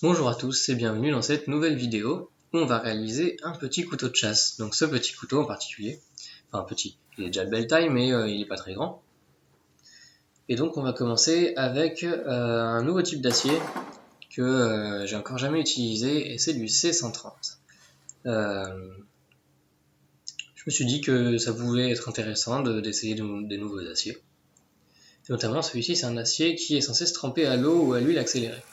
Bonjour à tous et bienvenue dans cette nouvelle vidéo où on va réaliser un petit couteau de chasse. Donc ce petit couteau en particulier, enfin petit, il est déjà de belle taille mais il n'est pas très grand. Et donc on va commencer avec un nouveau type d'acier que j'ai encore jamais utilisé et c'est du C130. Je me suis dit que ça pouvait être intéressant d'essayer des nouveaux aciers. Et notamment celui-ci, c'est un acier qui est censé se tremper à l'eau ou à l'huile accélérée.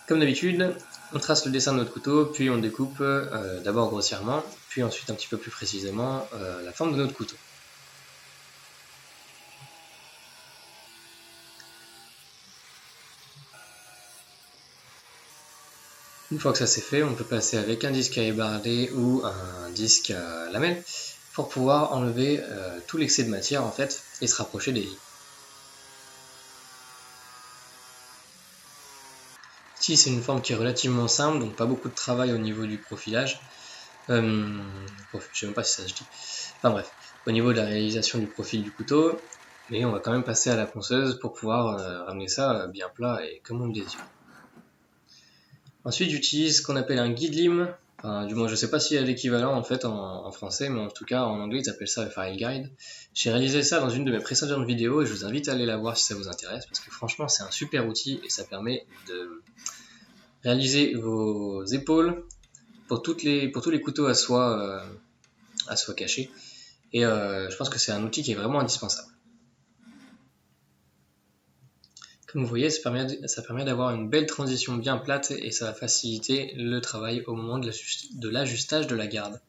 Comme d'habitude, on trace le dessin de notre couteau, puis on découpe d'abord grossièrement, puis ensuite un petit peu plus précisément la forme de notre couteau. Une fois que ça c'est fait, on peut passer avec un disque à ébarder ou un disque à lamelle pour pouvoir enlever tout l'excès de matière en fait et se rapprocher des lignes. Ici c'est une forme qui est relativement simple, donc pas beaucoup de travail au niveau du profilage. Je sais même pas si ça se dit. Enfin bref, au niveau de la réalisation du profil du couteau, mais on va quand même passer à la ponceuse pour pouvoir ramener ça bien plat et comme on le désire. Ensuite j'utilise ce qu'on appelle un guide lime, enfin du moins je sais pas s'il y a l'équivalent en fait en français, mais en tout cas en anglais ils appellent ça le file guide. J'ai réalisé ça dans une de mes précédentes vidéos et je vous invite à aller la voir si ça vous intéresse parce que franchement c'est un super outil et ça permet de réaliser vos épaules pour tous les couteaux à soie cachés. Et je pense que c'est un outil qui est vraiment indispensable. Comme vous voyez, ça permet d'avoir une belle transition bien plate et ça va faciliter le travail au moment de l'ajustage de la garde.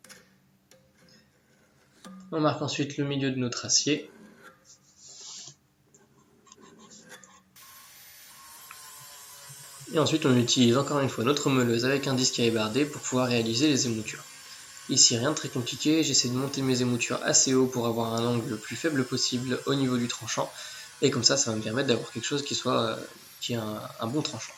On marque ensuite le milieu de notre acier. Et ensuite on utilise encore une fois notre meuleuse avec un disque à ébarder pour pouvoir réaliser les émoutures. Ici rien de très compliqué, j'essaie de monter mes émoutures assez haut pour avoir un angle le plus faible possible au niveau du tranchant. Et comme ça va me permettre d'avoir quelque chose qui a un bon tranchant.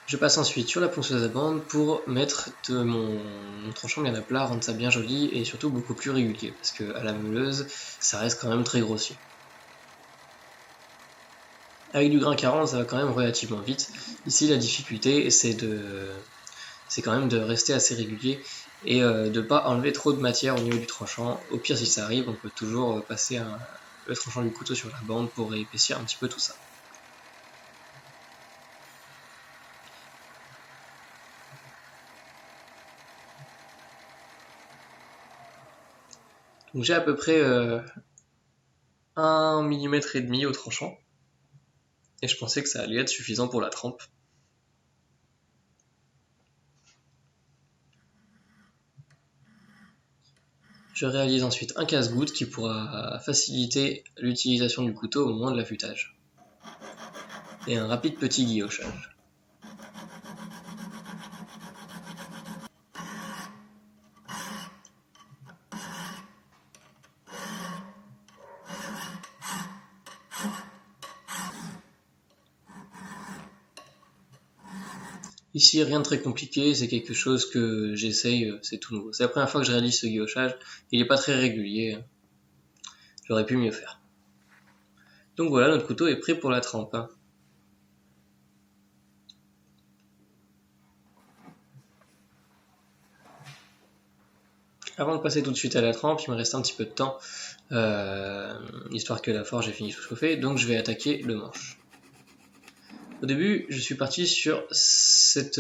Je passe ensuite sur la ponceuse à bande pour mettre mon tranchant bien à plat, rendre ça bien joli et surtout beaucoup plus régulier parce que à la meuleuse ça reste quand même très grossier. Avec du grain 40 ça va quand même relativement vite. Ici la difficulté c'est quand même de rester assez régulier et de ne pas enlever trop de matière au niveau du tranchant. Au pire si ça arrive on peut toujours passer le tranchant du couteau sur la bande pour épaissir un petit peu tout ça. Donc j'ai à peu près 1,5 mm au tranchant. Et je pensais que ça allait être suffisant pour la trempe. Je réalise ensuite un casse-goutte qui pourra faciliter l'utilisation du couteau au moment de l'affûtage. Et un rapide petit guillochage. Ici rien de très compliqué, c'est quelque chose que j'essaye, c'est tout nouveau. C'est la première fois que je réalise ce guillochage, il n'est pas très régulier, j'aurais pu mieux faire. Donc voilà, notre couteau est prêt pour la trempe. Avant de passer tout de suite à la trempe, il me reste un petit peu de temps, histoire que la forge ait fini de chauffer, donc je vais attaquer le manche. Au début, je suis parti sur cette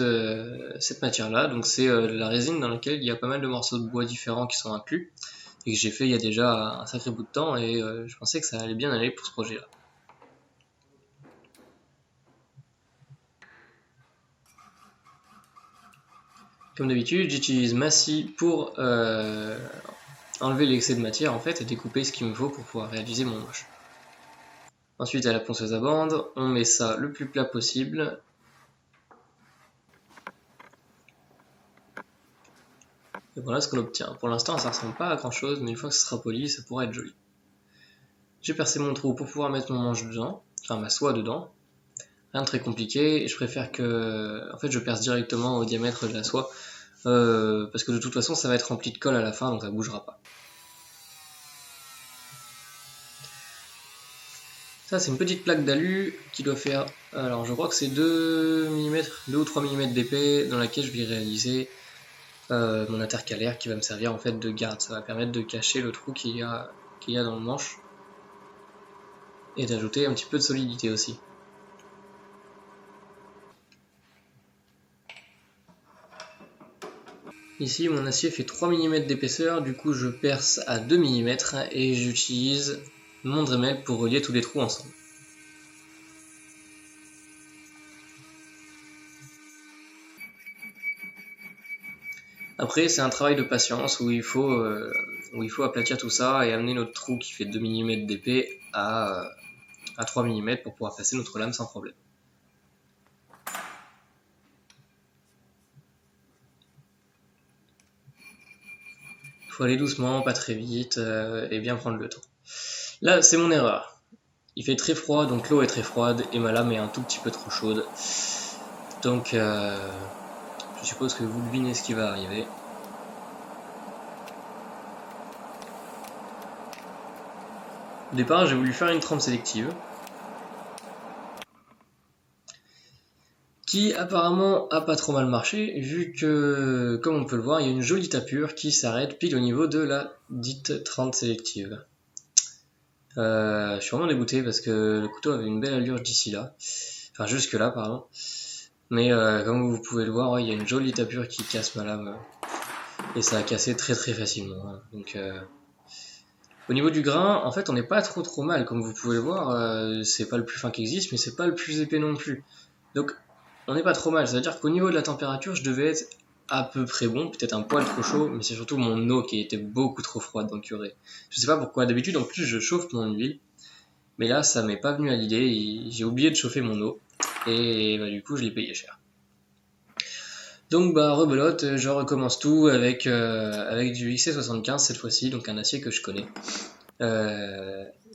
matière-là, donc c'est la résine dans laquelle il y a pas mal de morceaux de bois différents qui sont inclus, et que j'ai fait il y a déjà un sacré bout de temps, et je pensais que ça allait bien aller pour ce projet-là. Comme d'habitude, j'utilise ma scie pour enlever l'excès de matière en fait, et découper ce qu'il me faut pour pouvoir réaliser mon manche. Ensuite, à la ponceuse à bande, on met ça le plus plat possible. Et voilà ce qu'on obtient. Pour l'instant, ça ressemble pas à grand chose, mais une fois que ce sera poli, ça pourra être joli. J'ai percé mon trou pour pouvoir mettre mon manche dedans, enfin ma soie dedans. Rien de très compliqué, et je préfère que, en fait, je perce directement au diamètre de la soie, parce que de toute façon, ça va être rempli de colle à la fin, donc ça bougera pas. Ça c'est une petite plaque d'alu qui doit faire, alors je crois que c'est 2 mm, 2 ou 3 mm d'épais, dans laquelle je vais réaliser mon intercalaire qui va me servir en fait de garde. Ça va permettre de cacher le trou qu'il y a dans le manche et d'ajouter un petit peu de solidité aussi. Ici mon acier fait 3 mm d'épaisseur, du coup je perce à 2 mm et j'utilise mon Dremel pour relier tous les trous ensemble. Après c'est un travail de patience où il faut aplatir tout ça et amener notre trou qui fait 2 mm d'épais à 3 mm pour pouvoir passer notre lame sans problème. Il faut aller doucement, pas très vite et bien prendre le temps. Là c'est mon erreur. Il fait très froid, donc l'eau est très froide et ma lame est un tout petit peu trop chaude. Donc je suppose que vous devinez ce qui va arriver. Au départ, j'ai voulu faire une trempe sélective qui apparemment a pas trop mal marché vu que, comme on peut le voir, il y a une jolie tapure qui s'arrête pile au niveau de la dite trempe sélective. Je suis vraiment dégoûté parce que le couteau avait une belle allure d'ici là, enfin jusque là pardon, mais comme vous pouvez le voir, ouais, il y a une jolie tapure qui casse ma lame et ça a cassé très très facilement. Hein. Donc au niveau du grain, en fait, on n'est pas trop mal, comme vous pouvez le voir, c'est pas le plus fin qui existe, mais c'est pas le plus épais non plus. Donc, on n'est pas trop mal, c'est-à-dire qu'au niveau de la température, je devais être à peu près bon, peut-être un poil trop chaud, mais c'est surtout mon eau qui était beaucoup trop froide dans le curé. Je sais pas pourquoi, d'habitude, en plus, je chauffe mon huile, mais là, ça m'est pas venu à l'idée, j'ai oublié de chauffer mon eau, et bah, du coup, je l'ai payé cher. Donc bah rebelote, je recommence tout avec du XC75 cette fois-ci, donc un acier que je connais.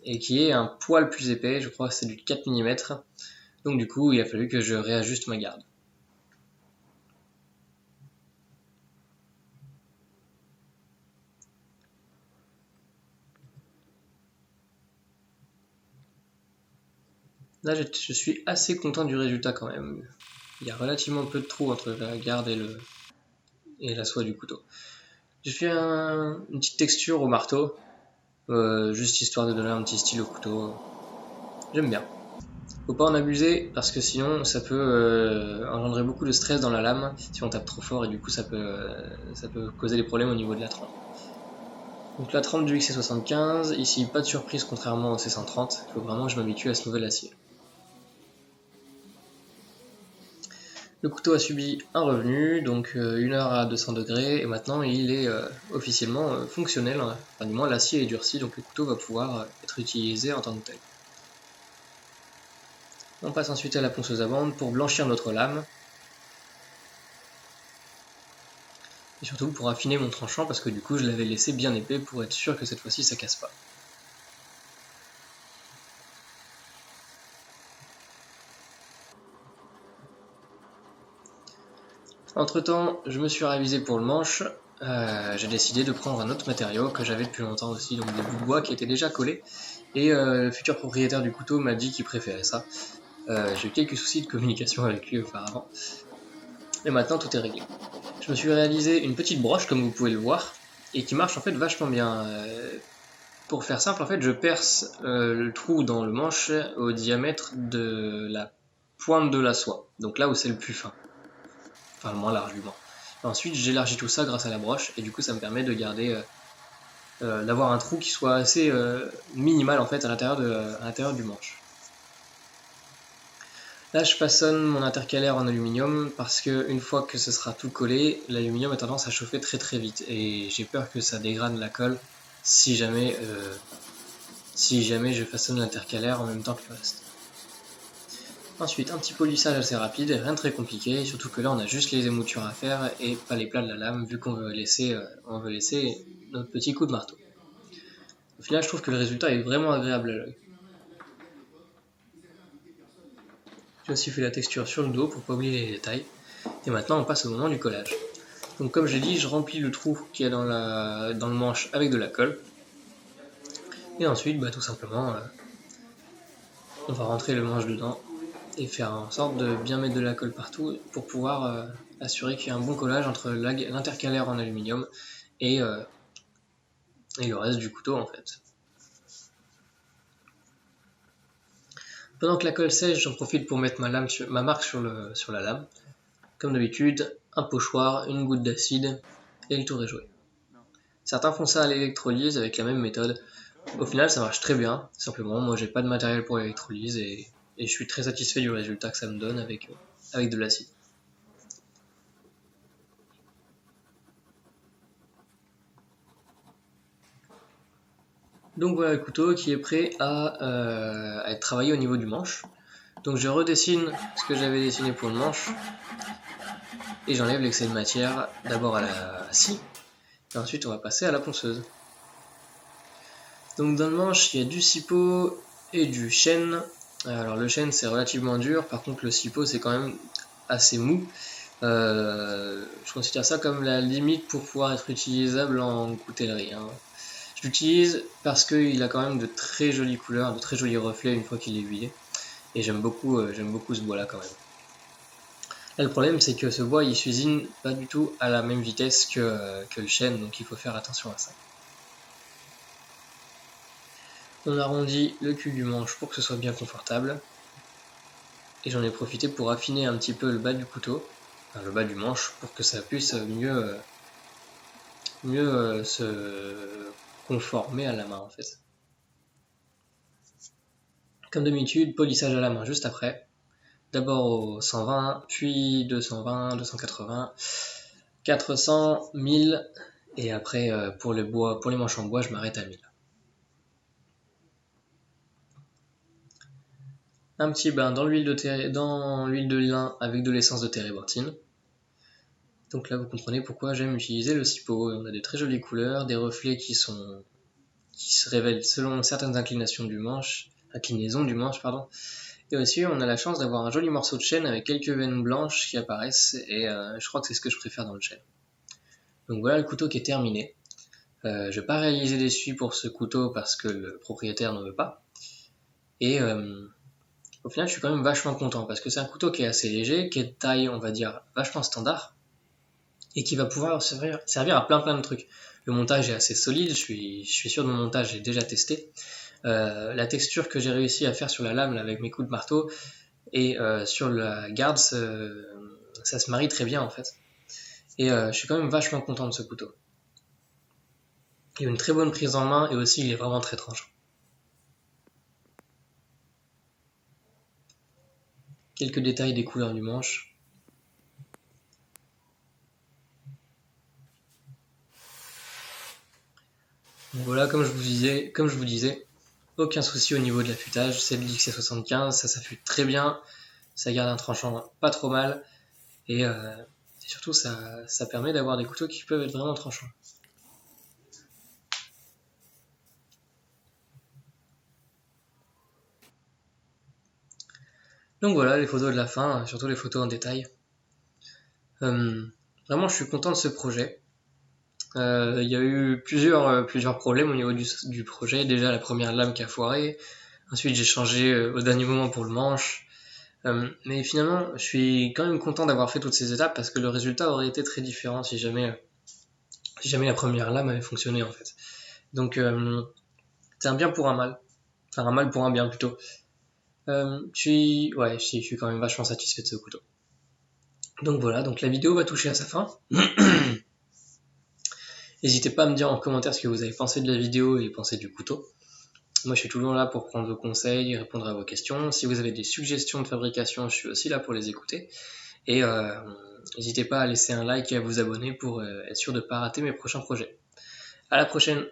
Et qui est un poil plus épais, je crois que c'est du 4 mm. Donc du coup il a fallu que je réajuste ma garde. Là je suis assez content du résultat quand même. Il y a relativement peu de trous entre la garde et la soie du couteau. J'ai fait une petite texture au marteau, juste histoire de donner un petit style au couteau. J'aime bien. Faut pas en abuser parce que sinon ça peut engendrer beaucoup de stress dans la lame si on tape trop fort et du coup ça peut causer des problèmes au niveau de la trempe. Donc la trempe du XC75, ici pas de surprise contrairement au C130, il faut vraiment que je m'habitue à ce nouvel acier. Le couteau a subi un revenu, donc 1 heure à 200 degrés, et maintenant il est officiellement fonctionnel, hein. Enfin du moins l'acier est durci, donc le couteau va pouvoir être utilisé en tant que tel. On passe ensuite à la ponceuse à bande pour blanchir notre lame. Et surtout pour affiner mon tranchant parce que du coup je l'avais laissé bien épais pour être sûr que cette fois-ci ça casse pas. Entre temps, je me suis ravisé pour le manche. J'ai décidé de prendre un autre matériau que j'avais depuis longtemps aussi, donc des bouts de bois qui étaient déjà collés. Et le futur propriétaire du couteau m'a dit qu'il préférait ça. J'ai eu quelques soucis de communication avec lui auparavant. Et maintenant tout est réglé. Je me suis réalisé une petite broche comme vous pouvez le voir et qui marche en fait vachement bien. Pour faire simple, en fait, je perce le trou dans le manche au diamètre de la pointe de la soie, donc là où c'est le plus fin. Enfin le moins large du moins. Ensuite j'élargis tout ça grâce à la broche et du coup ça me permet de garder d'avoir un trou qui soit assez minimal en fait à l'intérieur du manche. Là je façonne mon intercalaire en aluminium parce que une fois que ce sera tout collé, l'aluminium a tendance à chauffer très très vite et j'ai peur que ça dégrade la colle si jamais je façonne l'intercalaire en même temps que le reste. Ensuite, un petit polissage assez rapide, rien de très compliqué, surtout que là on a juste les émoutures à faire et pas les plats de la lame vu qu'on veut laisser notre petit coup de marteau. Au final, je trouve que le résultat est vraiment agréable à l'œil. J'ai aussi fait la texture sur le dos pour pas oublier les détails. Et maintenant on passe au moment du collage. Donc comme j'ai dit, je remplis le trou qu'il y a dans le manche avec de la colle. Et ensuite, tout simplement, On va rentrer le manche dedans et faire en sorte de bien mettre de la colle partout pour pouvoir assurer qu'il y a un bon collage entre l'intercalaire en aluminium et le reste du couteau en fait. Pendant que la colle sèche, j'en profite pour mettre ma marque sur la lame. Comme d'habitude, un pochoir, une goutte d'acide et le tour est joué. Certains font ça à l'électrolyse avec la même méthode. Au final, ça marche très bien. Simplement, moi j'ai pas de matériel pour l'électrolyse et je suis très satisfait du résultat que ça me donne avec de l'acide. Donc voilà le couteau qui est prêt à être travaillé au niveau du manche. Donc je redessine ce que j'avais dessiné pour le manche et j'enlève l'excès de matière d'abord à la scie et ensuite on va passer à la ponceuse. Donc dans le manche il y a du cipeau et du chêne. Alors le chêne c'est relativement dur, par contre le cipeau c'est quand même assez mou. Je considère ça comme la limite pour pouvoir être utilisable en coutellerie. Je l'utilise parce qu'il a quand même de très jolies couleurs, de très jolis reflets une fois qu'il est huilé. Et j'aime beaucoup ce bois là quand même. Là le problème c'est que ce bois il s'usine pas du tout à la même vitesse que le chêne, donc il faut faire attention à ça. On arrondit le cul du manche pour que ce soit bien confortable. Et j'en ai profité pour affiner un petit peu le bas du couteau, enfin le bas du manche, pour que ça puisse mieux se conformer à la main en fait. Comme d'habitude, polissage à la main juste après. D'abord au 120, puis 220, 280, 400, 1000 et après pour les manches en bois, je m'arrête à 1000. Un petit bain dans l'huile de lin avec de l'essence de térébenthine. Donc là vous comprenez pourquoi j'aime utiliser le cipeau. On a des très jolies couleurs, des reflets qui se révèlent selon certaines inclinaisons du manche, et aussi on a la chance d'avoir un joli morceau de chêne avec quelques veines blanches qui apparaissent et je crois que c'est ce que je préfère dans le chêne. Donc voilà le couteau qui est terminé. Je vais pas réaliser d'essuie pour ce couteau parce que le propriétaire ne veut pas. Et au final je suis quand même vachement content parce que c'est un couteau qui est assez léger, qui est de taille on va dire vachement standard et qui va pouvoir servir à plein de trucs. Le montage est assez solide, je suis sûr de mon montage, j'ai déjà testé. La texture que j'ai réussi à faire sur la lame là, avec mes coups de marteau et sur la garde, ça se marie très bien en fait. Et je suis quand même vachement content de ce couteau. Il a une très bonne prise en main et aussi il est vraiment très tranchant. Quelques détails des couleurs du manche. Donc voilà, comme je vous disais, aucun souci au niveau de l'affûtage, c'est le XC75, ça s'affûte très bien, ça garde un tranchant pas trop mal, et surtout ça permet d'avoir des couteaux qui peuvent être vraiment tranchants. Donc voilà les photos de la fin, surtout les photos en détail. Vraiment je suis content de ce projet. Il y a eu plusieurs problèmes au niveau du projet. Déjà la première lame qui a foiré, ensuite j'ai changé au dernier moment pour le manche. Mais finalement je suis quand même content d'avoir fait toutes ces étapes parce que le résultat aurait été très différent si jamais la première lame avait fonctionné en fait. Donc c'est un bien pour un mal. Enfin un mal pour un bien plutôt. Je suis quand même vachement satisfait de ce couteau. Donc voilà, donc la vidéo va toucher à sa fin. N'hésitez pas à me dire en commentaire ce que vous avez pensé de la vidéo et pensé du couteau. Moi je suis toujours là pour prendre vos conseils, répondre à vos questions. Si vous avez des suggestions de fabrication, je suis aussi là pour les écouter. Et n'hésitez pas à laisser un like et à vous abonner pour être sûr de ne pas rater mes prochains projets. À la prochaine!